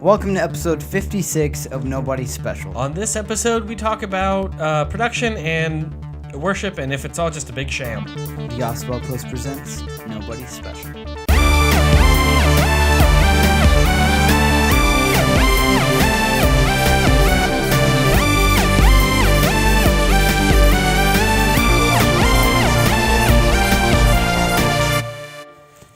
Welcome to episode 56 of Nobody Special. On this episode, we talk about production and worship and if it's all just a big sham. The Outpost presents Nobody Special.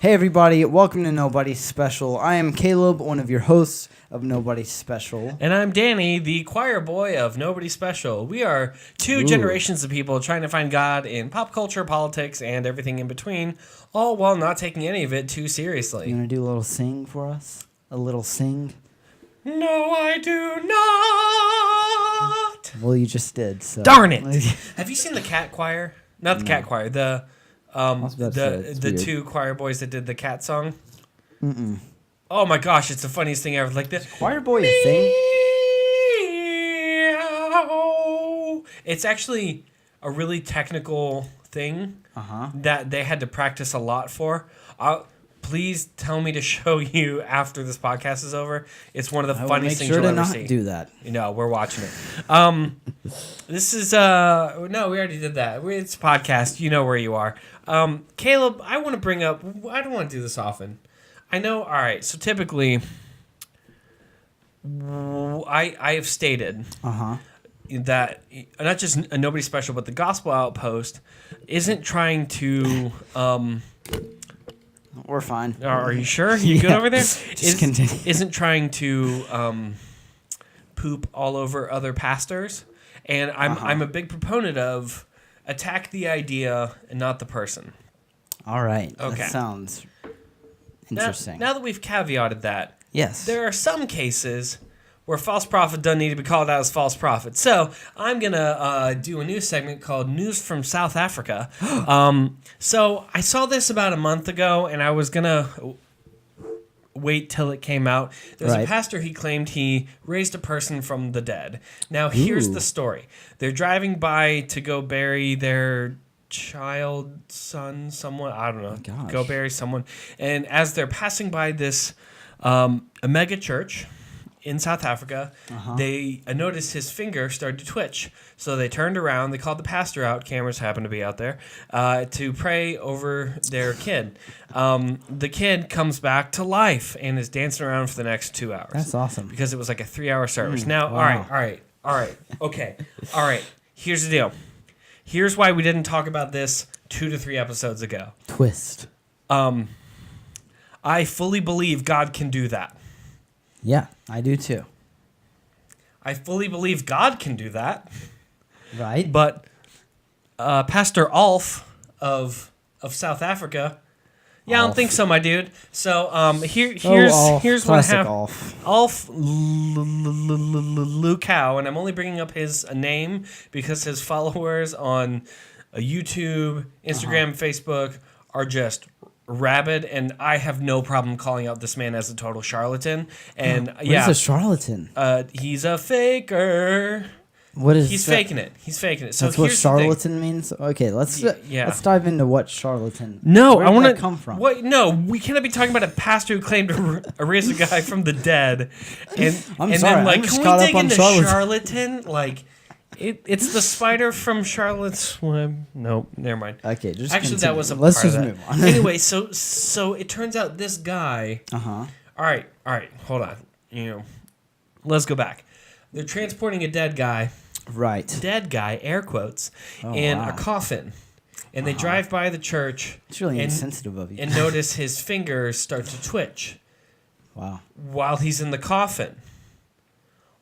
Hey everybody, welcome to Nobody Special. I am Caleb, one of your hosts of Nobody Special. And I'm Danny, the choir boy of Nobody Special. We are two generations of people trying to find God in pop culture, politics, and everything in between, all while not taking any of it too seriously. You want to do a little sing for us? A little sing? No, I do not. Well, you just did, so. Darn it. Have you seen the cat choir? Not the cat choir, the two choir boys that did the cat song. Mm-mm. Oh my gosh, it's the funniest thing ever. Like the choir boy a thing? It's actually a really technical thing that they had to practice a lot for. Please tell me to show you after this podcast is over. It's one of the funniest things you'll ever see. Do that. No, we're watching it. This is no, we already did that. It's a podcast. You know where you are. Caleb, I want to bring up. I don't want to do this often. I know. All right. So typically, I have stated that not just Nobody Special, but the Gospel Outpost isn't trying to. We're fine. Are you sure? You good over there? Just continue. Isn't trying to poop all over other pastors, and I'm a big proponent of attack the idea and not the person. All right. Okay. That sounds interesting. Now that we've caveated that, yes, there are some cases where false prophet doesn't need to be called out as false prophet. So I'm going to do a news segment called News from South Africa. So I saw this about a month ago, and I was going to wait till it came out. There's a pastor, he claimed he raised a person from the dead. Now, here's the story. They're driving by to go bury their son, someone, I don't know, go bury someone. And as they're passing by this a mega church in South Africa, they noticed his finger started to twitch. So they turned around, they called the pastor out, cameras happened to be out there, to pray over their kid. The kid comes back to life and is dancing around for the next 2 hours. That's awesome. Because it was like a 3-hour service. Now, all right, okay. All right, here's the deal. Here's why we didn't talk about this 2 to 3 episodes ago. Twist. I fully believe God can do that. Yeah, I do too. I fully believe God can do that. Right. But Pastor Alph of South Africa, I don't think so, my dude. So here's what happened. Alph Lukau, and I'm only bringing up his name because his followers on YouTube, Instagram, Facebook are just rabid, and I have no problem calling out this man as a total charlatan. And what is a charlatan? He's a faker. What is He's faking it. So that's what charlatan means. Okay, let's dive into what charlatan. No, Where I want to come from. What? No, we cannot be talking about a pastor who claimed to raise a guy from the dead. And I'm and sorry, then like, I'm just can caught we up dig on into charlatan? Like, it's the spider from Charlotte's Web. No, never mind. Okay, just actually continue. that was a Let's part just of move on. Anyway, so it turns out this guy. All right, hold on. Let's go back. They're transporting a dead guy. Right. Dead guy, air quotes, in a coffin. And they drive by the church. It's really insensitive of you. And notice his fingers start to twitch. Wow. While he's in the coffin.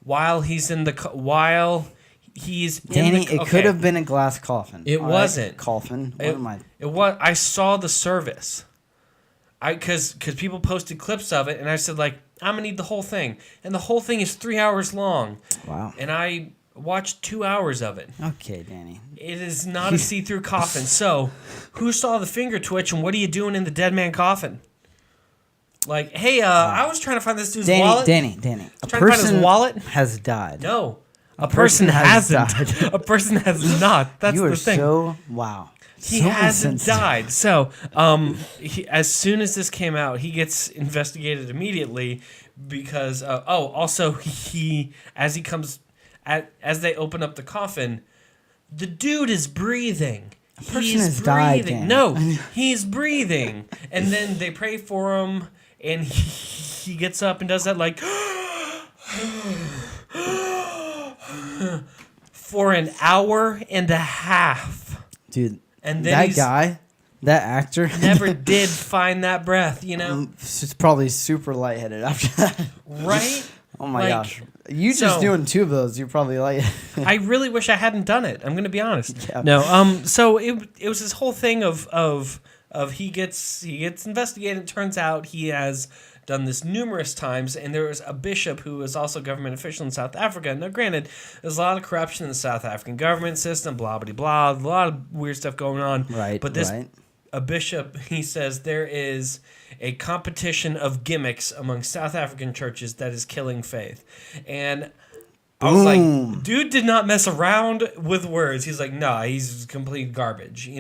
Danny, it could have been a glass coffin. It wasn't. Coffin. What am I? It was. I saw the service. Because people posted clips of it, and I said, like, I'm going to need the whole thing. And the whole thing is 3 hours long. Wow. And I watched 2 hours of it. Okay, Danny. It is not a see-through coffin. So, who saw the finger twitch, and what are you doing in the dead man coffin? Like, hey, I was trying to find this dude's wallet. Danny. A person has died. No. A person hasn't. A person has not. That's the thing. Wow. He hasn't died. So, as soon as this came out, he gets investigated immediately because also as they open up the coffin, the dude is breathing. A person has died. Dan. No, he's breathing, and then they pray for him, and he gets up and does that like for an hour and a half, dude. And then that actor, never did find that breath. It's probably super lightheaded after that, right? Oh my gosh. You just doing 2 of those, you're probably like... I really wish I hadn't done it. I'm going to be honest. Yeah. No, so it was this whole thing of he gets investigated. It turns out he has done this numerous times, and there was a bishop who was also a government official in South Africa. Now, granted, there's a lot of corruption in the South African government system, blah, blah, blah, a lot of weird stuff going on. Right, but a bishop, he says there is a competition of gimmicks among South African churches that is killing faith. And I was like, dude did not mess around with words. He's like, nah, he's complete garbage,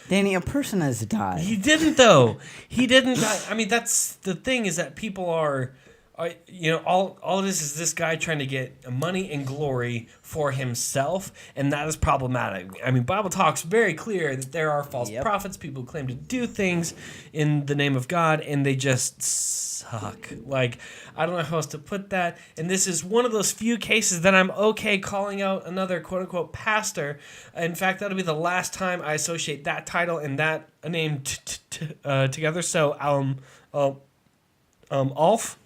Danny, a person has died. He didn't, though. He didn't die. I mean, that's the thing, is that people are all it is this guy trying to get money and glory for himself, and that is problematic. I mean, Bible talks very clear that there are false prophets, people who claim to do things in the name of God, and they just suck. Like, I don't know how else to put that. And this is one of those few cases that I'm okay calling out another quote-unquote pastor. In fact, that'll be the last time I associate that title and that name together. So, Alph,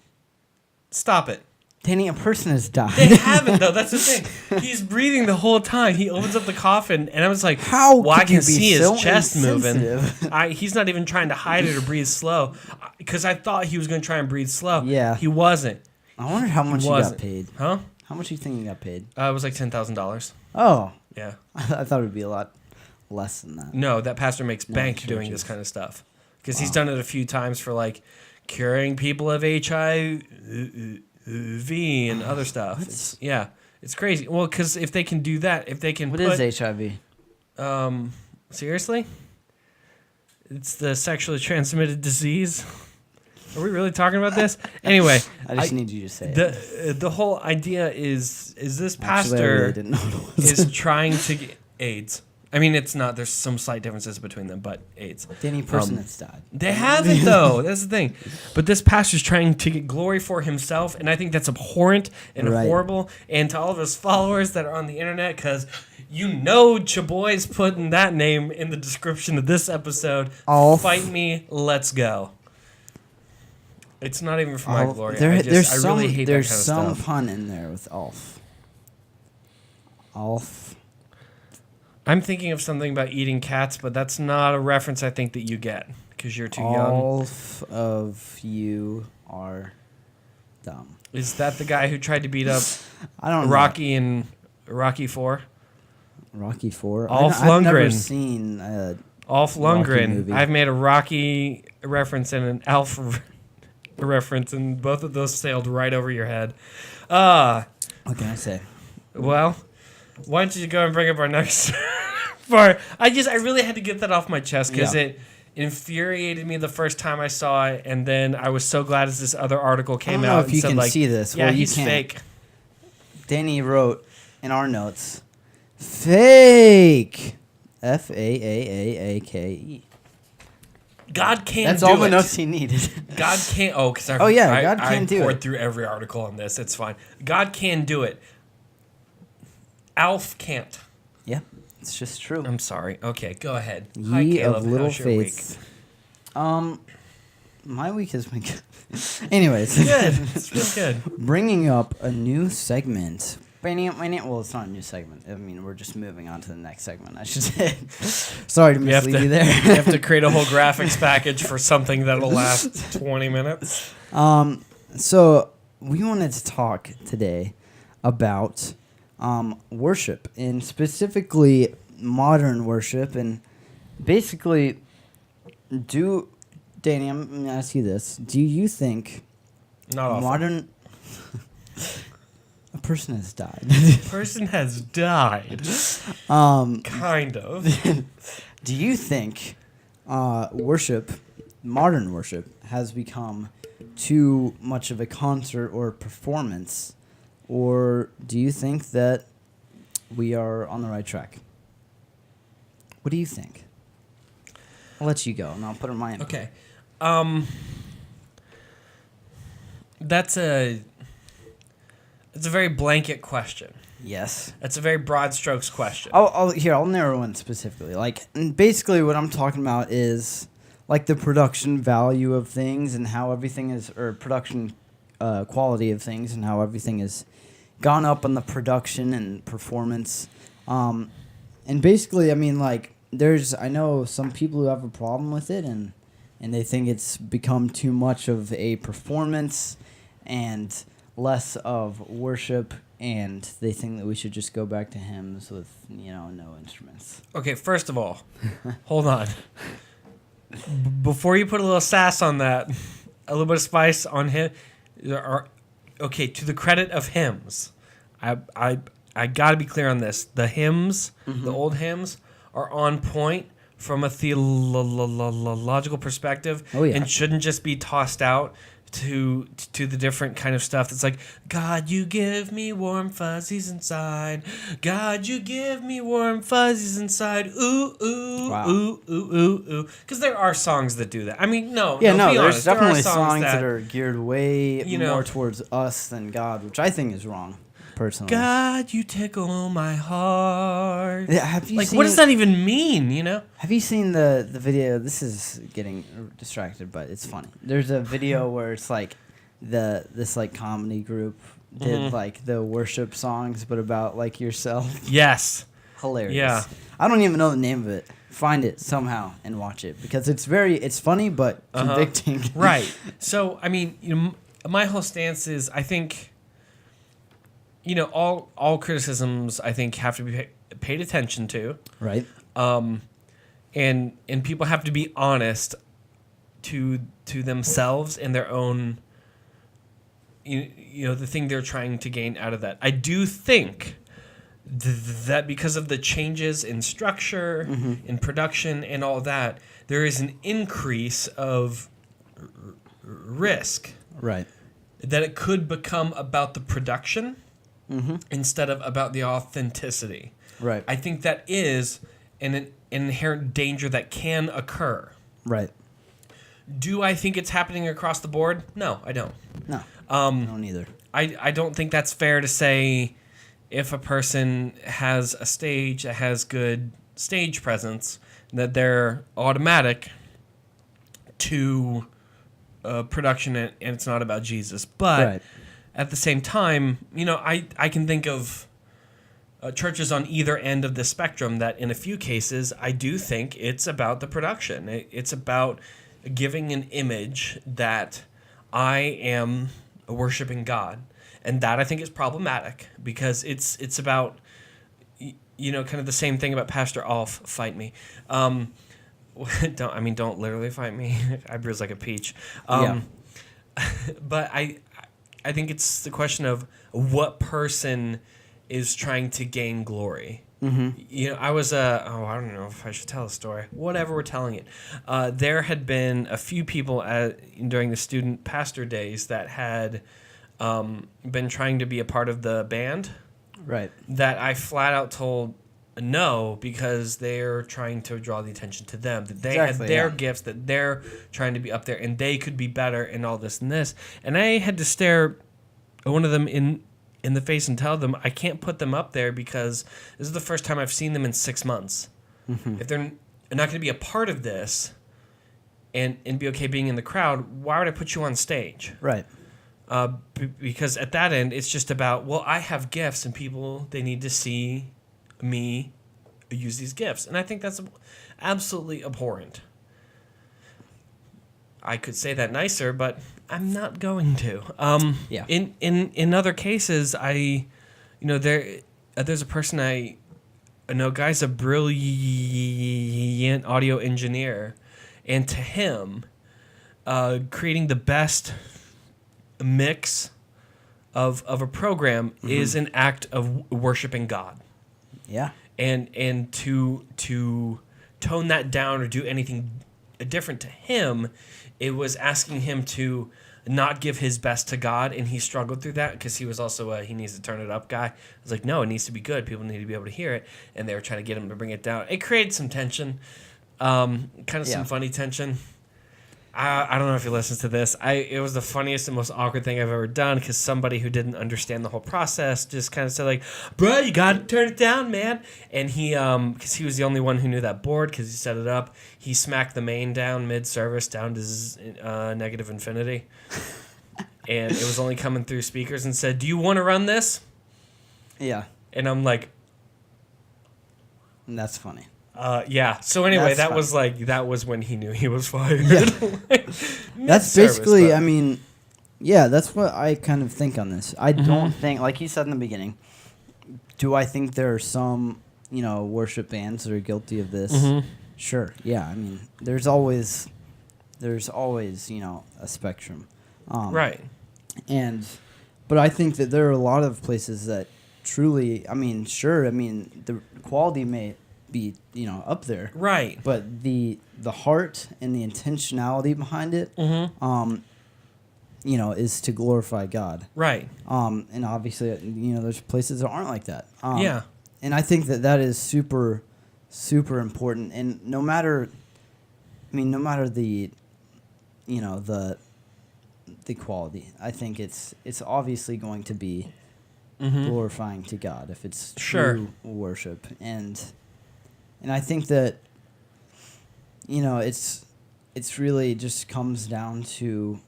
stop it. Danny, a person has died. They haven't, though. That's the thing. He's breathing the whole time. He opens up the coffin, and I was like, I can see his chest moving. He's not even trying to hide it or breathe slow, because I thought he was going to try and breathe slow. Yeah. He wasn't. I wonder how much he got paid. Huh? How much do you think he got paid? It was like $10,000. Oh. Yeah. I thought it would be a lot less than that. No, that pastor makes bank doing this kind of stuff, because he's done it a few times for, like, curing people of HIV and other stuff. It's crazy. Well, because if they can do that, if they can What is HIV? Seriously? It's the sexually transmitted disease. Are we really talking about this? Anyway. I just need you to say it. The whole idea is this pastor really didn't know what it was. is trying to get AIDS. I mean, it's not. There's some slight differences between them, but AIDS. Danny, person that's died. They haven't, though. That's the thing. But this pastor's trying to get glory for himself, and I think that's abhorrent and horrible. And to all of his followers that are on the internet, because Chaboy's putting that name in the description of this episode. Alph. Fight me, let's go. It's not even for my glory. I really hate that kind of stuff. There's some pun in there with Alph. Alph. I'm thinking of something about eating cats, but that's not a reference I think that you get, because you're too young. All of you are dumb. Is that the guy who tried to beat up Rocky in Rocky 4? Rocky 4? Alph Lundgren. I've never seen Alph Lundgren. movie. I've made a Rocky reference and an Alph reference, and both of those sailed right over your head. What can I say? Well, why don't you go and bring up our next part? I really had to get that off my chest, because it infuriated me the first time I saw it, and then I was so glad as this other article came out. I don't know if you can see this. Yeah, well, he's you fake. Danny wrote in our notes, fake. Faake. God can't That's do all the it. notes he needed. God can't. Oh, because God can do it. I poured through every article on this. It's fine. God can do it. Alph can't. Yeah, it's just true. I'm sorry. Okay, go ahead. Ye Hi, Caleb. of little How's your faith. My week has been good. Anyways, good. It's been good. Bringing up a new segment. Well, it's not a new segment. I mean, we're just moving on to the next segment, I should say. Sorry to mislead you there. You have to create a whole graphics package for something that'll last 20 minutes. So we wanted to talk today about worship, and specifically modern worship, and basically, Danny, I'm going to ask you this. Do you think modern... A person has died. Person has died. Kind of. Do you think modern worship has become too much of a concert or performance, or do you think that we are on the right track? What do you think? I'll let you go, and I'll put in my input. Okay. It's a very blanket question. Yes. It's a very broad strokes question. I'll narrow in specifically. Like, and basically what I'm talking about is like the production value of things and how everything is, or production quality of things and how everything has gone up on the production and performance. And basically, I mean, like, I know some people who have a problem with it, and they think it's become too much of a performance and less of worship, and they think that we should just go back to hymns with, no instruments. Okay, first of all, hold on. Before you put a little sass on that, a little bit of spice on him, okay, to the credit of hymns, I got to be clear on this. The hymns, the old hymns, are on point from a theological perspective, and shouldn't just be tossed out to the different kind of stuff that's like, God, you give me warm fuzzies inside. God, you give me warm fuzzies inside. Ooh, ooh, wow. ooh, ooh, ooh, ooh. Because there are songs that do that. I mean, there's honest, definitely songs that are geared way more towards us than God, which I think is wrong, personally. God, you tickle my heart. Yeah, have you seen, what does that even mean, Have you seen the video? This is getting distracted, but it's funny. There's a video where it's like this like comedy group did like the worship songs, but about like yourself. Yes. Hilarious. Yeah. I don't even know the name of it. Find it somehow and watch it, because it's funny but convicting. Right. So, I mean, my whole stance is, I think, all criticisms, I think, have to be paid attention to. Right. And people have to be honest to themselves and their own, the thing they're trying to gain out of that. I do think that because of the changes in structure, in production, and all that, there is an increase of risk. Right. That it could become about the production instead of about the authenticity. Right. I think that is an inherent danger that can occur. Right. Do I think it's happening across the board? No, I don't. No. I don't either. I don't think that's fair to say if a person has a stage that has good stage presence, that they're automatic to production and it's not about Jesus. But at the same time, I can think of churches on either end of the spectrum that in a few cases, I do think it's about the production. It's about giving an image that I am worshiping God. And that I think is problematic, because it's about, kind of the same thing about Pastor Alph, fight me. Don't literally fight me. I bruise like a peach. But I think it's the question of what person is trying to gain glory. I was I don't know if I should tell the story. Whatever, we're telling it. There had been a few people during the student pastor days that had been trying to be a part of the band. Right. That I flat out told no, because they're trying to draw the attention to them. That they had their gifts, that they're trying to be up there, and they could be better, and all this and this. And I had to stare one of them in the face and tell them I can't put them up there because this is the first time I've seen them in 6 months. If they're not going to be a part of this and be okay being in the crowd, why would I put you on stage? Right. Because at that end, it's just about, well, I have gifts and people, they need to see me use these gifts. And I think that's absolutely abhorrent. I could say that nicer, but I'm not going to. In other cases, there's a person I know, guy's a brilliant audio engineer, and to him, creating the best mix of a program is an act of worshiping God. Yeah. And to tone that down or do anything different to him, it was asking him to not give his best to God, and he struggled through that because he was also a he needs to turn it up guy. I was like, no, it needs to be good. People need to be able to hear it, and they were trying to get him to bring it down. It created some tension, kind of some funny tension. I don't know if you listen to this. It was the funniest and most awkward thing I've ever done because somebody who didn't understand the whole process just kind of said like, bro, you got to turn it down, man. And he, because he was the only one who knew that board because he set it up, he smacked the main down mid-service down to negative infinity. And it was only coming through speakers and said, do you want to run this? Yeah. And I'm like. And that's funny. Yeah. So anyway, That's that was when he knew he was fired. Yeah. That's basically, I mean, yeah, that's what I kind of think on this. I don't think, like you said in the beginning, do I think there are some, worship bands that are guilty of this? Sure. Yeah. I mean, there's always, a spectrum. Right. But I think that there are a lot of places that truly, the quality may be up there, right, but the heart and the intentionality behind it is to glorify God, right, and obviously there's places that aren't like that, and I think that is super super important, and no matter the the quality, I think it's obviously going to be glorifying to God if it's true worship. And I think that, it's really just comes down to,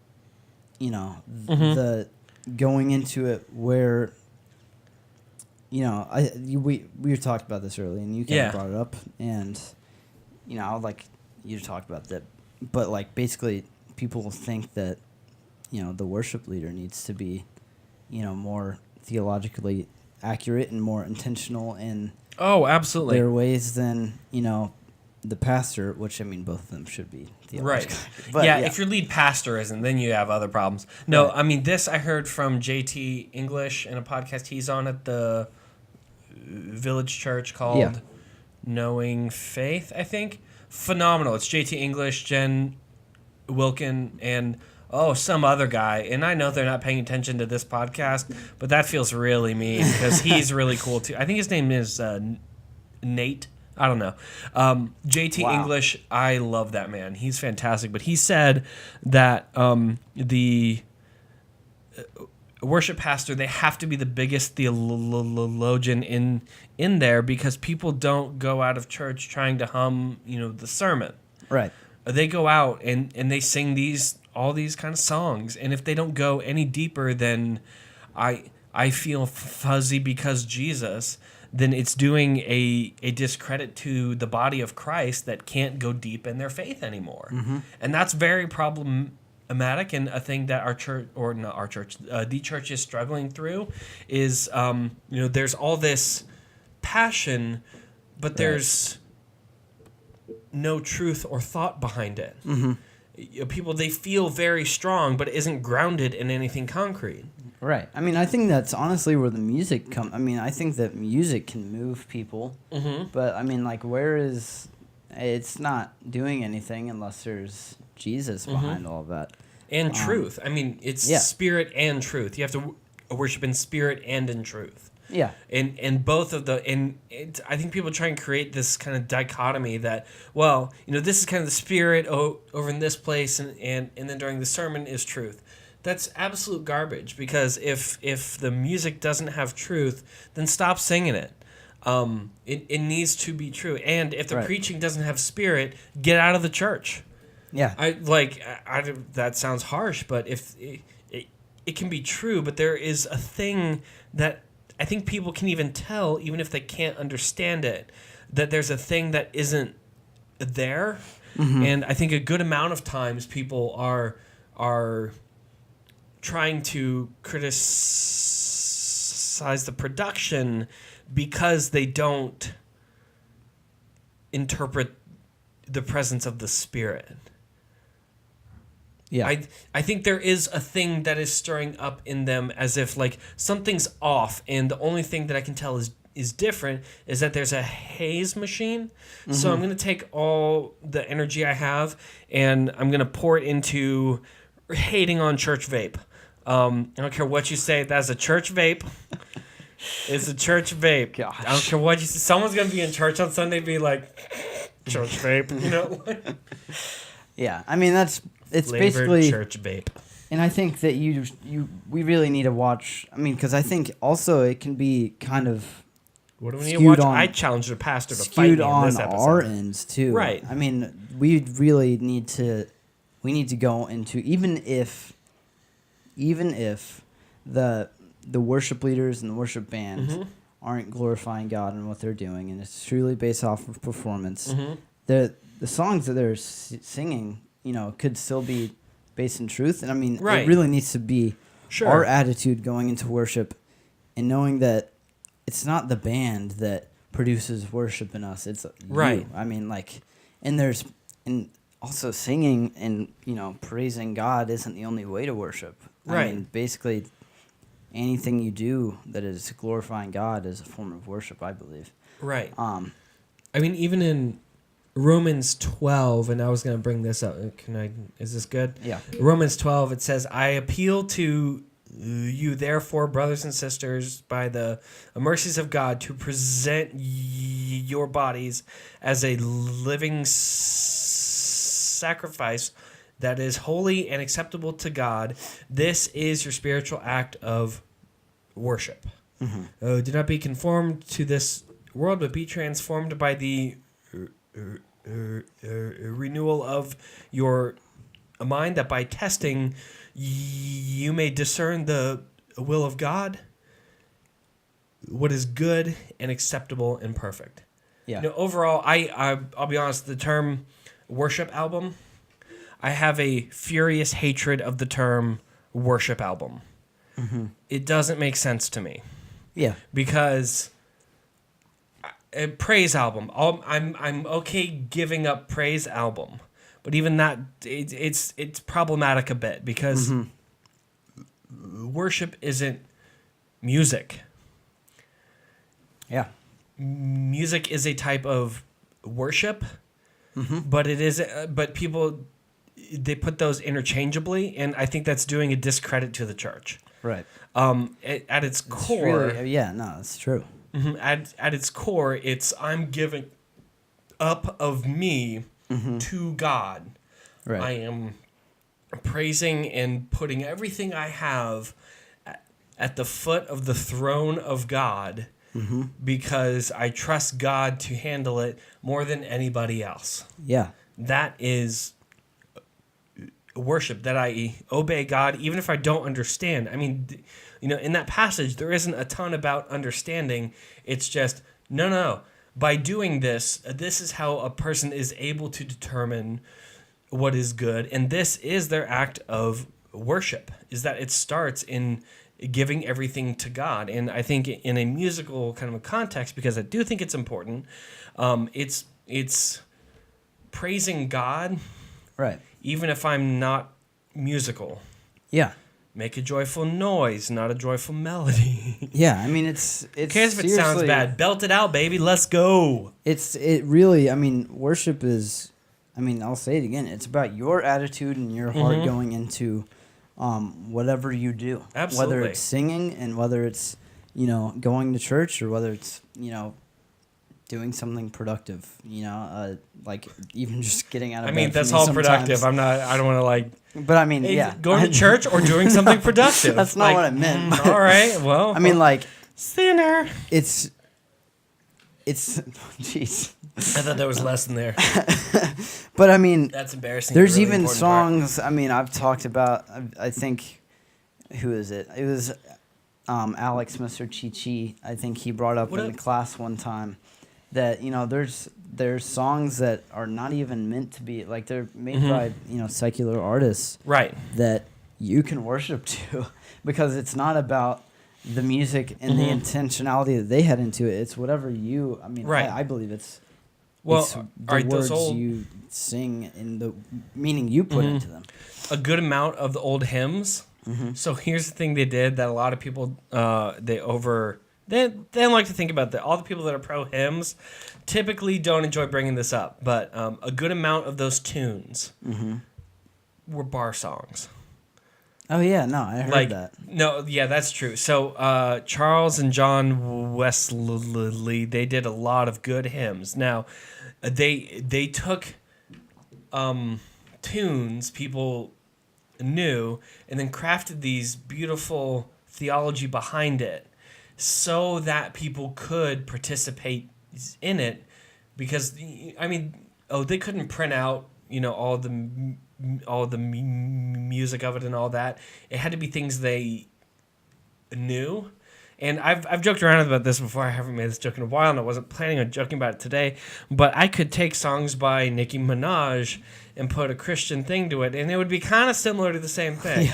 the going into it where, we talked about this earlier and you kind of brought it up, and, I would like you to talk about that. But, like, basically people think that, the worship leader needs to be, more theologically accurate and more intentional in absolutely their ways than the pastor, which both of them should be theologically. Right. But, if your lead pastor isn't, then you have other problems. No, right. This I heard from JT English in a podcast he's on at the Village Church called Knowing Faith, I think. Phenomenal. It's JT English, Jen Wilkin, and some other guy. And I know they're not paying attention to this podcast, but that feels really mean because he's really cool too. I think his name is Nate. I don't know. JT English, I love that man. He's fantastic. But he said that the worship pastor, they have to be the biggest theologian in there because people don't go out of church trying to hum, the sermon. Right. They go out and they sing all these kind of songs, and if they don't go any deeper than I feel fuzzy because Jesus, then it's doing a discredit to the body of Christ that can't go deep in their faith anymore. And that's very problematic, and a thing that our church, or not our church, the church is struggling through is, there's all this passion, but there's no truth or thought behind it. People, they feel very strong, but it isn't grounded in anything concrete. Right. I think that's honestly where the music comes. I think that music can move people, but where is... It's not doing anything unless there's Jesus behind all of that. And truth. It's spirit and truth. You have to worship in spirit and in truth. Yeah. And both of I think people try and create this kind of dichotomy that, this is kind of the spirit over in this place, and then during the sermon is truth. That's absolute garbage, because if the music doesn't have truth, then stop singing it. It needs to be true. And if the preaching doesn't have spirit, get out of the church. Yeah. That sounds harsh, but if it can be true, but there is a thing that I think people can even tell, even if they can't understand it, that there's a thing that isn't there. And I think a good amount of times people are trying to criticize the production because they don't interpret the presence of the Spirit. Yeah. I think there is a thing that is stirring up in them, as if like something's off, and the only thing that I can tell is different is that there's a haze machine. So I'm going to take all the energy I have and I'm going to pour it into hating on church vape. I don't care what you say. That's a church vape. It's a church vape. Gosh. I don't care what you say. Someone's gonna be in church on Sunday, be like, church vape. You know. Yeah, I mean it's Flavored basically church vape. And I think that we really need to watch. I mean, because I think also it can be kind of What do we need to watch? on- I challenge the pastor to fight skewed me in on this episode. our ends too. Right. I mean, we really need to. We need to go into even if the worship leaders and the worship band aren't glorifying God in what they're doing, and it's truly based off of performance. The songs that they're singing, could still be based in truth, and I mean, Right. it really needs to be Sure. our attitude going into worship, and knowing that it's not the band that produces worship in us; it's Right. you. I mean, and also singing and praising God isn't the only way to worship. Right. I mean, basically, anything you do that is glorifying God is a form of worship, I believe. Right. I mean, even in Romans 12, and I was going to bring this up. Is this good? Yeah. Romans 12, it says, I appeal to you, therefore, brothers and sisters, by the mercies of God, to present your bodies as a living sacrifice that is holy and acceptable to God. This is your spiritual act of worship. Do not be conformed to this world, but be transformed by the renewal of your mind, that by testing you may discern the will of God, what is good and acceptable and perfect. Yeah. Overall, I'll be honest, the term worship album, I have a furious hatred of the term worship album. It doesn't make sense to me. Yeah. Because a praise album, I'm okay giving up praise album, but even that it's problematic a bit, because worship isn't music. Yeah. Music is a type of worship, but it is. But people, they put those interchangeably, and I think that's doing a discredit to the church. Right. At its core, That's true. At its core, it's I'm giving up of me to God. Right. I am praising and putting everything I have at the foot of the throne of God, because I trust God to handle it more than anybody else. Yeah. That is worship, that I obey God even if I don't understand. I mean, in that passage, there isn't a ton about understanding. It's just, no. By doing this, this is how a person is able to determine what is good. And this is their act of worship, is that it starts in giving everything to God. And I think in a musical kind of a context, because I do think it's important, it's praising God, Right. even if I'm not musical. Yeah. Make a joyful noise, not a joyful melody. Yeah. I mean, it's Who cares if it sounds seriously- bad? Belt it out, baby. Let's go. It really, I mean, worship is, I mean, I'll say it again. It's about your attitude and your heart going into whatever you do. Absolutely. Whether it's singing, and whether it's, going to church, or whether it's, doing something productive, like even just getting out of I bed. mean, for that's me all sometimes. productive. I don't want to But I mean, yeah. going to church or doing something productive. That's not what I meant. All right. Well, I mean, like, sinner. it's, jeez. I thought there was less in there. But I mean, That's embarrassing. there's Really even important part. songs. I mean, I've talked about. I think, who is it? It was Alex, Mr. Chi. I think he brought up What in up? class one time that there's songs that are not even meant to be, like, they're made by secular artists Right. that you can worship to, because it's not about the music and the intentionality that they had into it. It's whatever you. I mean, Right. I believe it's. Well, It's the all right, those words old, you sing and the meaning you put into them. a good amount of the old hymns. So here's the thing they did that a lot of people they don't like to think about that. All the people that are pro hymns typically don't enjoy bringing this up, but a good amount of those tunes were bar songs. Oh yeah, no, I heard that. No, yeah, that's true. So Charles and John Wesley, they did a lot of good hymns. Now, they took tunes people knew and then crafted these beautiful theology behind it so that people could participate in it, because I mean, they couldn't print out all the music of it and all that. It had to be things they knew. And I've joked around about this before. I haven't made this joke in a while, and I wasn't planning on joking about it today. But I could take songs by Nicki Minaj and put a Christian thing to it, and it would be kind of similar to the same thing.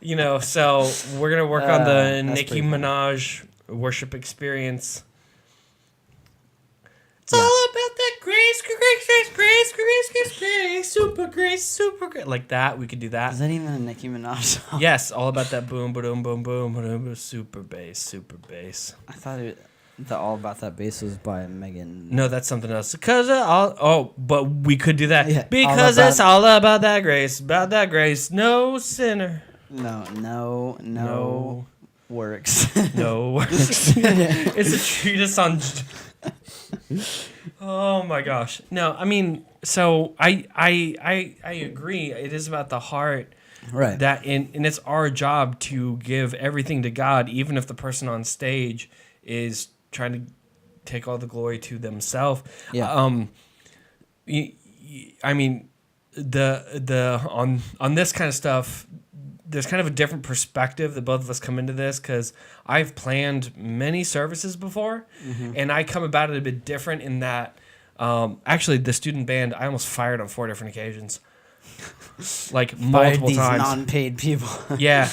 Yeah. So we're gonna work on the Nicki pretty Minaj worship experience. It's all about that grace, super grace. Like that, we could do that. Is that even a Nicki Minaj song? Yes, all about that boom, boom, boom, boom, boom, super bass. I thought the All About That Bass was by Megan. No, that's something else. But we could do that. Yeah, because it's all about that grace, no sinner. No works. No works. It's a treatise on. Oh my gosh. No, I mean, so I agree. It is about the heart. Right. And it's our job to give everything to God, even if the person on stage is trying to take all the glory to themselves. Yeah. I mean, on this kind of stuff, there's kind of a different perspective that both of us come into this, because I've planned many services before, and I come about it a bit different in that, actually, the student band, I almost fired on 4 different occasions. Like multiple these times. non-paid people. Yeah.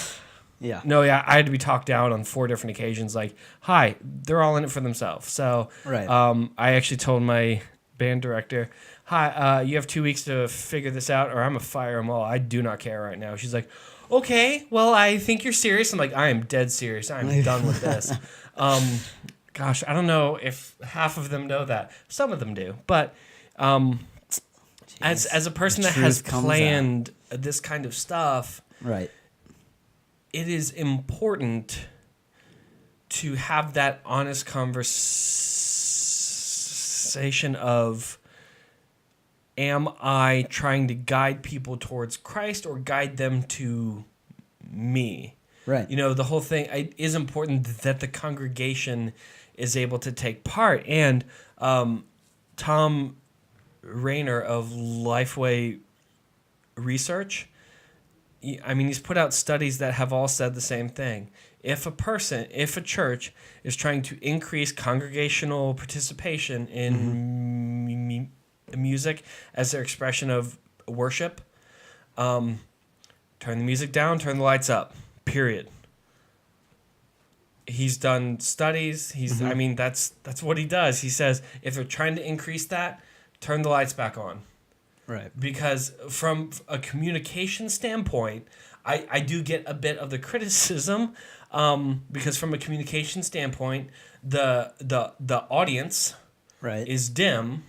Yeah. No, yeah, I had to be talked down on 4 different occasions. Like, hi, they're all in it for themselves. So, Right. I actually told my band director, hi, you have 2 weeks to figure this out, or I'm gonna fire them all. I do not care right now. She's like, okay, well, I think you're serious. I'm like, I am dead serious. I'm done with this. Gosh, I don't know if half of them know that. Some of them do, but as a person that has planned this kind of stuff, right, it is important to have that honest conversation of, am I trying to guide people towards Christ or guide them to me? right. The whole thing, it is important that the congregation is able to take part. And Tom Rayner of Lifeway Research, he's put out studies that have all said the same thing. If a church is trying to increase congregational participation in music as their expression of worship, turn the music down, turn the lights up, period. He's done studies. That's what he does. He says, if they're trying to increase that, turn the lights back on. Right. Because from a communication standpoint, I do get a bit of the criticism, because from a communication standpoint, the audience Right. is dim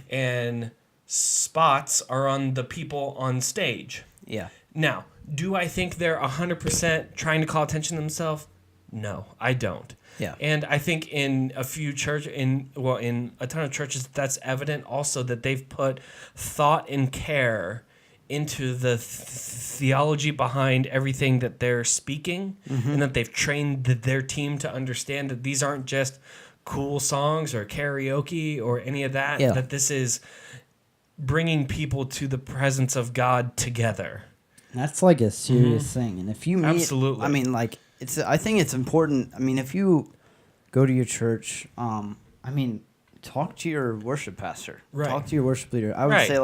and spots are on the people on stage. Yeah. Now, do I think they're 100% trying to call attention to themselves? No, I don't. Yeah. And I think in a few in a ton of churches, that's evident also, that they've put thought and care into the theology behind everything that they're speaking, and that they've trained their team to understand that these aren't just cool songs or karaoke or any of that, Yeah. that this is bringing people to the presence of God together. That's like a serious thing. And if you meet, Absolutely. I think it's important. If you go to your church, talk to your worship pastor. Right. Talk to your worship leader. I would Right. say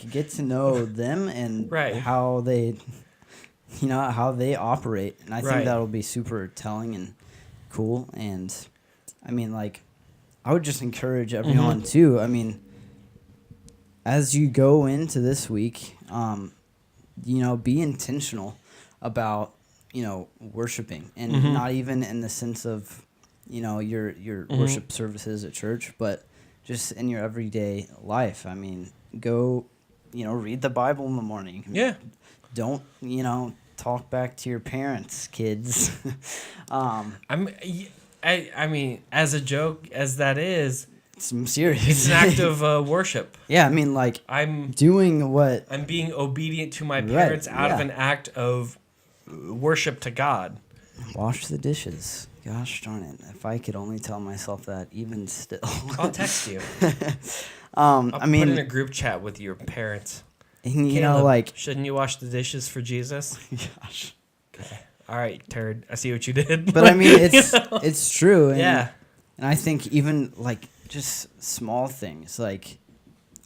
get to know them and Right. how they operate. And I think Right. that'll be super telling and cool. And I would just encourage everyone too. As you go into this week, be intentional about, worshiping, and not even in the sense of, your worship services at church, but just in your everyday life. Go, read the Bible in the morning. Yeah. don't, talk back to your parents, kids. I mean, as a joke as that is, Some serious. it's an act of worship. Yeah, I mean, like, I'm doing what... I'm being obedient to my parents out of an act of worship to God. Wash the dishes. Gosh darn it. If I could only tell myself that, even still. I'll text you. I I'll mean, put in a group chat with your parents. and, Caleb, like... shouldn't you wash the dishes for Jesus? Gosh. Okay. All right, turd. I see what you did. But I mean, it's You know? it's true. And, Yeah. And I think even, like, just small things, like,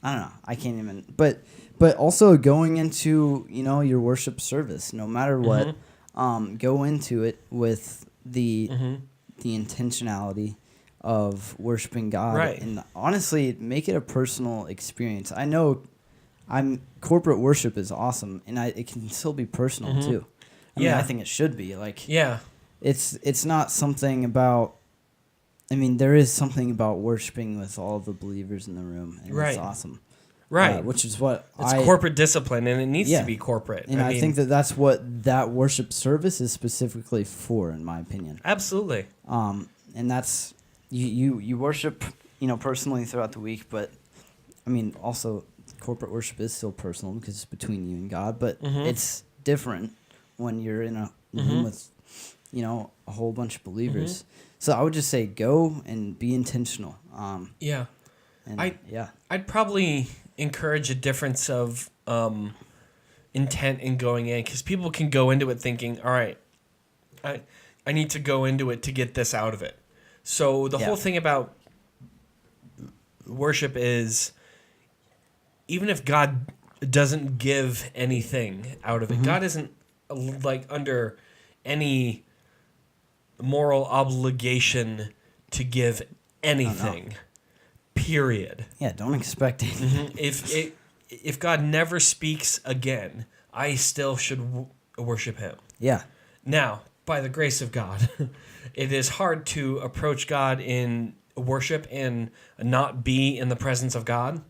I don't know. I can't even... But also going into, your worship service, no matter what, go into it with the intentionality of worshiping God. Right. And honestly, make it a personal experience. I know corporate worship is awesome, and it can still be personal, too. I mean, I think it should be. Like, Yeah. It's not something about... I mean, there is something about worshiping with all the believers in the room, and it's awesome. Right. Which is what it's corporate discipline, and it needs to be corporate. And I think that's what that worship service is specifically for, in my opinion. Absolutely. And that's... You worship, personally throughout the week, but, I mean, also, corporate worship is still personal because it's between you and God, but it's different when you're in a room with, a whole bunch of believers. So I would just say go and be intentional. Yeah. And I'd probably encourage a difference of intent in going in, because people can go into it thinking, all right, I need to go into it to get this out of it. So the whole thing about worship is, even if God doesn't give anything out of it, God isn't like under any moral obligation to give anything. Period. Yeah, don't expect it. If God never speaks again, I still should worship Him. Yeah. Now, by the grace of God, it is hard to approach God in worship and not be in the presence of God,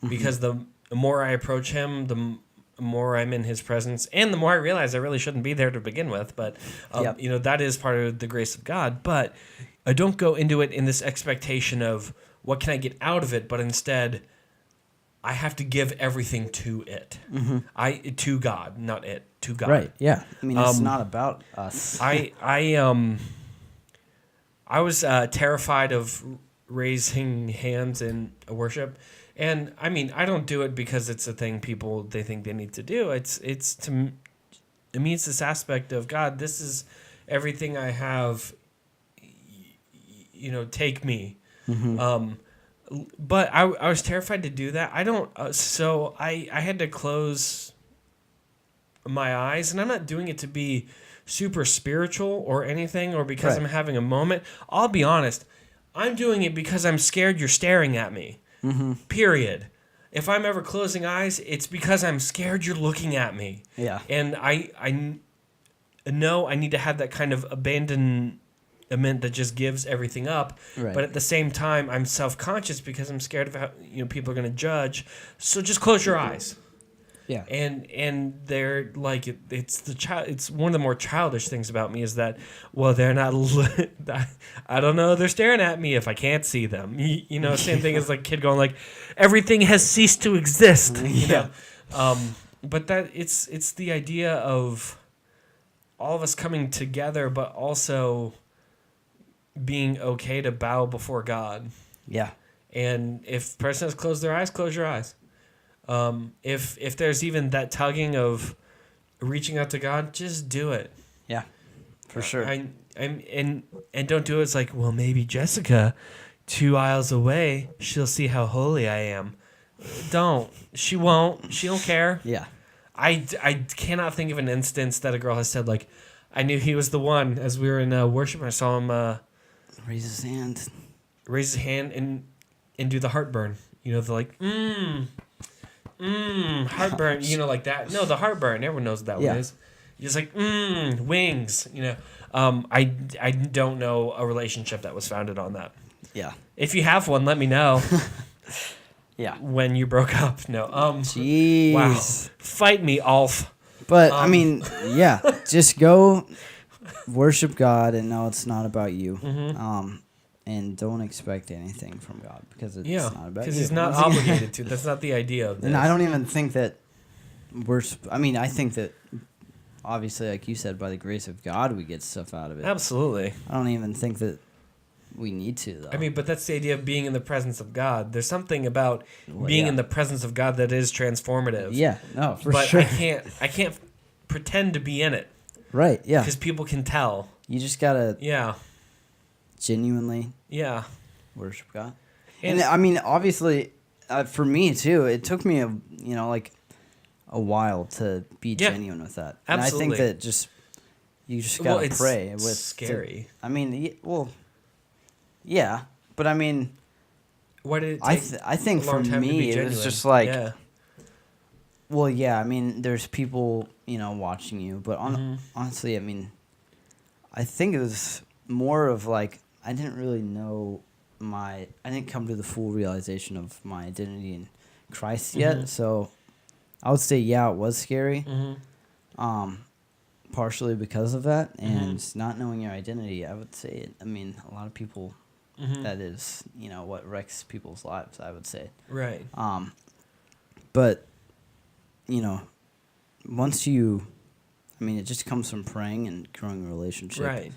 because the more I approach Him, the more I'm in His presence, and the more I realize I really shouldn't be there to begin with. But that is part of the grace of God. But I don't go into it in this expectation of what can I get out of it, but instead I have to give everything to it. To God, not it, to God. Right. Yeah. I mean, it's not about us. I was terrified of raising hands in worship. And I mean, I don't do it because it's a thing they think they need to do. It means this aspect of, God, this is everything I have. Take me. But I was terrified to do that. I don't. So I had to close my eyes, and I'm not doing it to be super spiritual or anything, or because I'm having a moment. I'll be honest. I'm doing it because I'm scared you're staring at me. Period. If I'm ever closing eyes, it's because I'm scared you're looking at me. Yeah. And I know I need to have that kind of abandonment that just gives everything up. Right. But at the same time, I'm self-conscious because I'm scared of how people are going to judge. So just close your eyes. Yeah. And they're like, it's one of the more childish things about me is that, well, they're not, I don't know, they're staring at me if I can't see them. Same thing as like a kid going like, everything has ceased to exist. But that it's the idea of all of us coming together, but also being okay to bow before God. Yeah. And if a person has closed their eyes, close your eyes. If there's even that tugging of reaching out to God, just do it. Yeah, for sure. And don't do it. It's like, well, maybe Jessica, 2 aisles away, she'll see how holy I am. Don't. She won't. She don't care. Yeah. I cannot think of an instance that a girl has said, like, I knew he was the one as we were in worship. I saw him raise his hand and do the heartburn. They're like, heartburn, like that. No, the heartburn. Everyone knows what that one is. You're just like, wings, I don't know a relationship that was founded on that. Yeah. If you have one, let me know. Yeah. When you broke up. No. Jeez. Wow. Fight me, Alf. But I mean, yeah, just go worship God and know it's not about you. And don't expect anything from God because it's not about you. Because he's not obligated to. That's not the idea of this. And I don't even think that I think that obviously, like you said, by the grace of God, we get stuff out of it. Absolutely. I don't even think that we need to, though. I mean, but that's the idea of being in the presence of God. There's something about being in the presence of God that is transformative. Yeah, no, for but sure. I can't pretend to be in it. Right, yeah. Because people can tell. You just gotta genuinely worship God. And I mean, obviously, for me too, it took me a while to be genuine with that. And Absolutely. I think that you just gotta pray. It's scary. Yeah, but I mean, why did it take I think for me it was just like, well, yeah, I mean, there's people watching you, but honestly, I mean, I think it was more of like I didn't really know I didn't come to the full realization of my identity in Christ yet, so I would say it was scary, partially because of that, and not knowing your identity. I would say a lot of people. That is, what wrecks people's lives, I would say. Right. But, once it just comes from praying and growing a relationship. Right.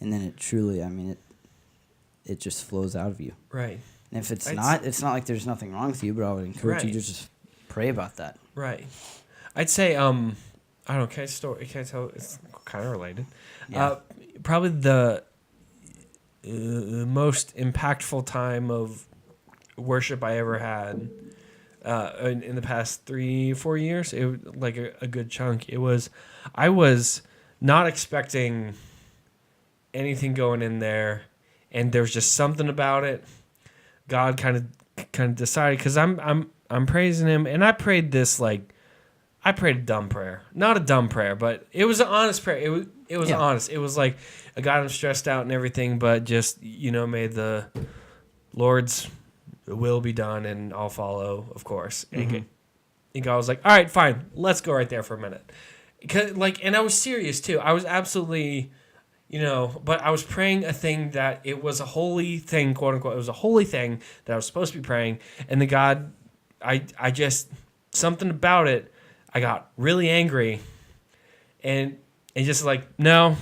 And then it truly, it just flows out of you. Right. And if it's not like there's nothing wrong with you, but I would encourage you to just pray about that. Right. I'd say, I don't know, can I tell? It's kind of related. Yeah. Probably the most impactful time of worship I ever had in the past 3-4 years, it was like a good chunk. I was not expecting anything going in there, and there was just something about it. God kind of decided, because I'm praising him, and I prayed a dumb prayer. Not a dumb prayer, but it was an honest prayer. It was honest. It was like, God, I'm stressed out and everything, but just, may the Lord's will be done, and I'll follow, of course. And God was like, all right, fine, let's go right there for a minute. And I was serious, too. I was absolutely, but I was praying a thing that it was a holy thing, quote unquote. It was a holy thing that I was supposed to be praying. And the God, I just, something about it, I got really angry. And just like, no,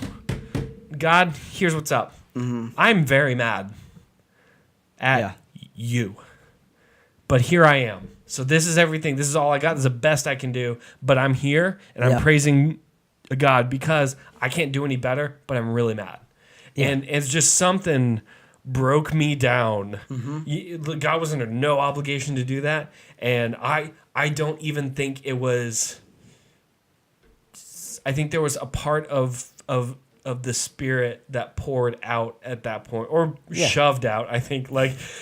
God, here's what's up. I'm very mad at you. But here I am. So this is everything. This is all I got. This is the best I can do. But I'm here, and I'm praising God because I can't do any better, but I'm really mad. Yeah. And it's just something broke me down. God was under no obligation to do that. And I don't even think it was... I think there was a part of the Spirit that poured out at that point, or shoved out. I think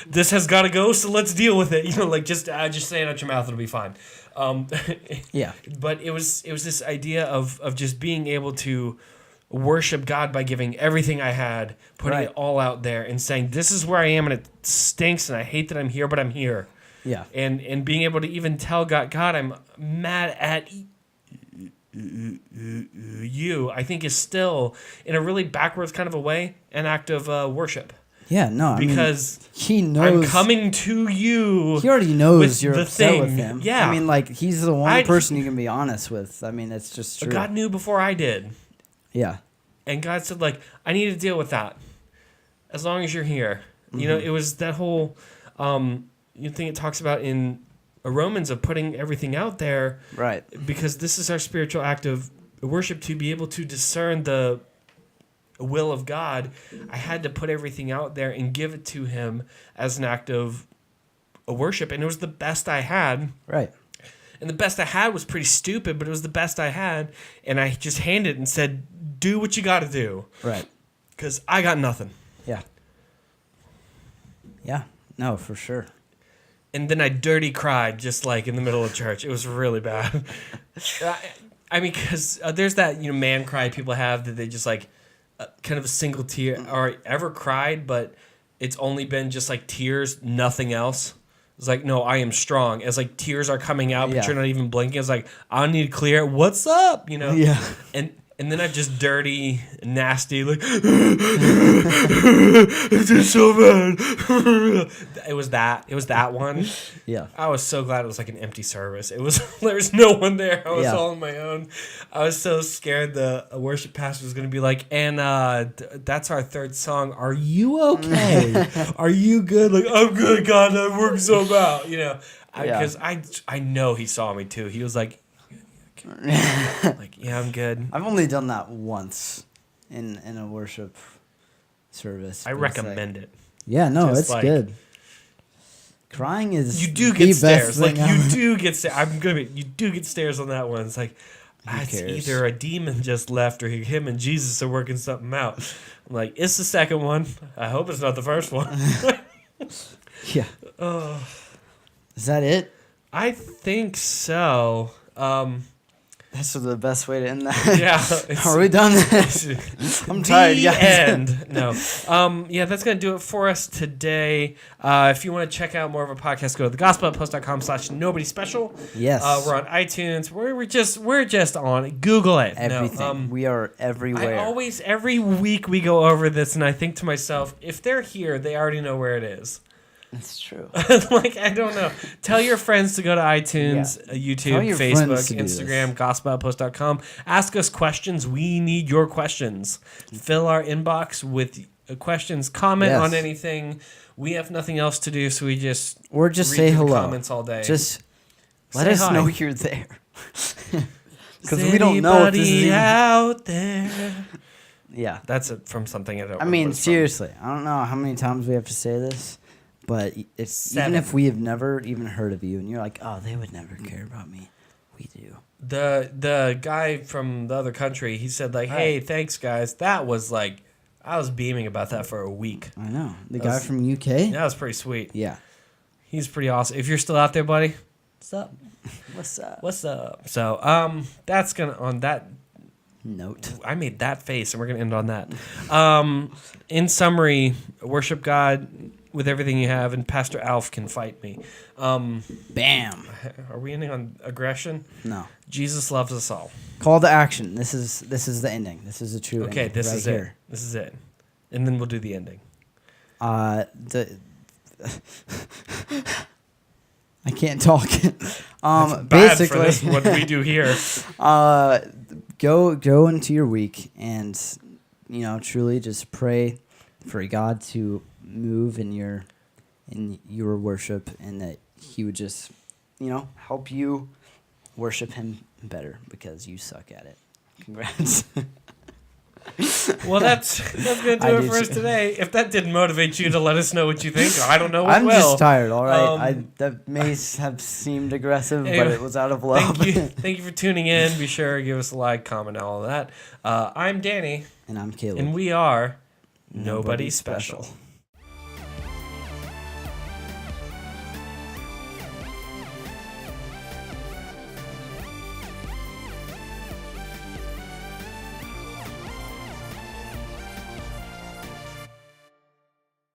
this has got to go, so let's deal with it. Just say it out your mouth, it'll be fine. But it was this idea of just being able to worship God by giving everything I had, putting it all out there, and saying, "This is where I am, and it stinks, and I hate that I'm here, but I'm here." Yeah. And being able to even tell God, I'm mad at you, I think is still, in a really backwards kind of a way, an act of worship. Yeah, no, because he knows. I'm coming to you. He already knows you're upset with him. Yeah, he's the one person you can be honest with. It's just true. God knew before I did. Yeah, and God said, I need to deal with that. As long as you're here, it was that whole thing it talks about in Romans of putting everything out there, right? Because this is our spiritual act of worship, to be able to discern the will of God. I had to put everything out there and give it to him as an act of worship, and it was the best I had. Right. And the best I had was pretty stupid, but it was the best I had, and I just handed it and said, "Do what you got to do." Right. Because I got nothing. Yeah. Yeah. No, for sure. And then I dirty cried just in the middle of church. It was really bad. Because there's that man cry people have that they just kind of a single tear, or ever cried, but it's only been just tears, nothing else. It's like, no, I am strong. As like tears are coming out, but Yeah. you're not even blinking. It's like, I need to clear. What's up? You know? Yeah. And then I'm just dirty, nasty, like, it's just so bad. It was that one. Yeah. I was so glad it was like an empty service. There was no one there. I was Yeah. all on my own. I was so scared the worship pastor was going to be like, and that's our third song. Are you okay? Are you good? Like, I'm good, God. I worked so well. You know, because I know he saw me too. He was like, like, yeah, I'm good. I've only done that once in a worship service. I but it's recommend like, it. Yeah, no, Just it's like- good. Crying is You do the get best stares. thing Like, you ever. do get stares. You do get stares on that one. It's like, it's cares? either a demon just left or him and Jesus are working something out. I'm like, it's the second one. I hope it's not the first one. Yeah. Oh, Is that it? I think so. That's the best way to end that. Yeah. Are we done? I'm tired, The guys. end. No. Yeah, that's going to do it for us today. If you want to check out more of our podcast, go to thegospelpost.com/nobodyspecial. Yes. We're on iTunes. We're just on Google it. Everything. No, We are everywhere. every week we go over this and I think to myself, if they're here, they already know where it is. That's true. Like, I don't know. Tell your friends to go to iTunes, Tell YouTube, your friends Facebook, to do Instagram, gospeloutpost.com. Ask us questions. We need your questions. Fill our inbox with questions. Comment Yes. on anything. We have nothing else to do, so we just Or just read say through the hello. comments all day. Just let Say us hi. know you're there. Because Is we don't know if this is anybody even... out there. Yeah. That's it from something I don't I remember mean, what it's from. seriously, I don't know how many times we have to say this, but even 7. if we have never even heard of you and you're like, oh, they would never care about me, we do. The guy from the other country, he said like, "Hey, thanks guys." That was like, I was beaming about that for a week. I know. The That guy was- from UK? That was pretty sweet. Yeah. He's pretty awesome. If you're still out there, buddy, what's up? What's up? What's up? So, that's gonna on that. Note. I made that face, and we're gonna end on that. In summary, worship God with everything you have, and Pastor Alph can fight me. Bam. Are we ending on aggression? No. Jesus loves us all. Call to action. This is the ending. This is the true Okay, ending. this right is here. it. This is it, and then we'll do the ending. I can't talk. Bad Basically, for this, what we do here. go into your week and truly just pray for God to move in your worship, and that He would just help you worship Him better, because you suck at it. Congrats. Well, that's gonna do I it do for us too. today. If that didn't motivate you to let us know what you think, I don't know what I'm will. just tired. All right, Um, that may have seemed aggressive, but anyway, it was out of love. Thank you for tuning in. Be sure to give us a like, comment, all of that. I'm Danny, And I'm Caleb. and we are Nobody Special.